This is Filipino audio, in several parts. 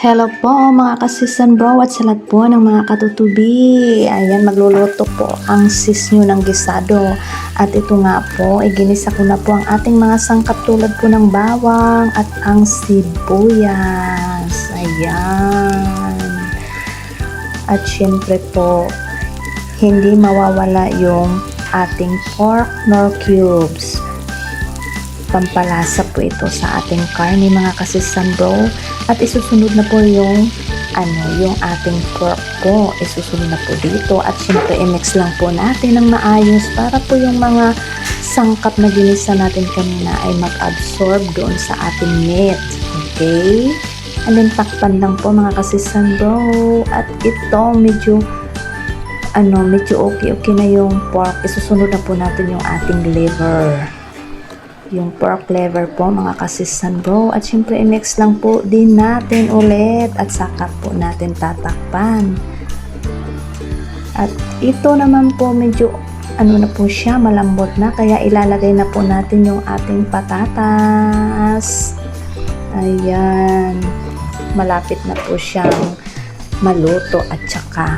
Hello po mga kasisan bro at sa lahat po ng mga katutubi. Ayan, magluluto po ang sis nyo ng gisado. At ito nga po, iginisa ko na po ang ating mga sangkap tulad po ng bawang at ang sibuyas. Ayan. At syempre po, hindi mawawala yung ating pork nor cubes. Pampalasa po ito sa ating karne mga kasisan bro. At isusunod na po yung yung ating pork po. Isusunod na po dito at syempre i-mix lang po natin ng maayos para po yung mga sangkap na ginisa natin kanina ay mag-absorb doon sa ating meat. Okay? And then takpan lang po mga kasisan bro. At ito medyo okay na yung pork. Isusunod na po natin yung ating liver. Yung pork liver po mga kasisan bro. At syempre i-mix lang po din natin ulit at saka po natin tatakpan. At ito naman po medyo na po siya, malambot na, kaya ilalagay na po natin yung ating patatas. Ayan, malapit na po siyang maluto at saka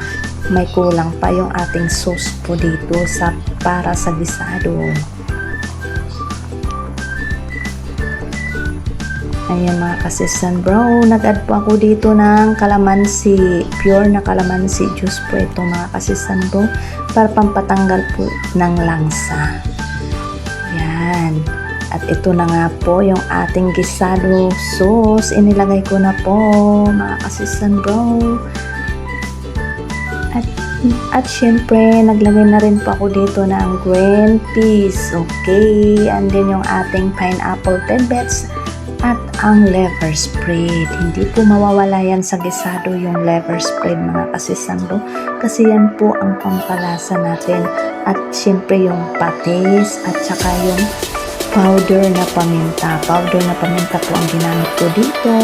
may kulang pa yung ating sauce po dito para sa gisado. Ayan mga kasisan bro, nag-add po ako dito ng kalamansi, pure na kalamansi juice po ito mga kasisan bro, para pampatanggal po ng langsa. Ayan, at ito na nga po yung ating gisado sauce, inilagay ko na po mga kasisan bro. At syempre, naglagay na rin po ako dito ng green peas, okay, and then yung ating pineapple tidbits, at ang liver spread. Hindi po mawawala yan sa gisado yung liver spread mga kasisan bro, kasi yan po ang pampalasa natin. At syempre yung patis at saka yung powder na paminta. Powder na paminta po ang ginamit ko dito.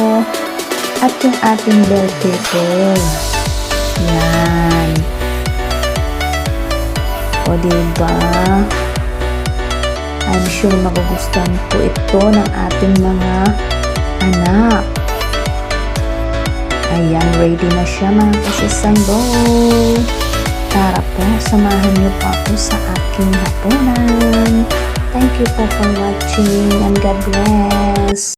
At yung ating bell pepper. Yan. O diba? I'm sure magugustuhan po ito ng ating mga anak. Ayan, ready na siya mga kasisan bro. Tara po, samahan niyo pa ako sa aking hapunan. Thank you po for watching and God bless.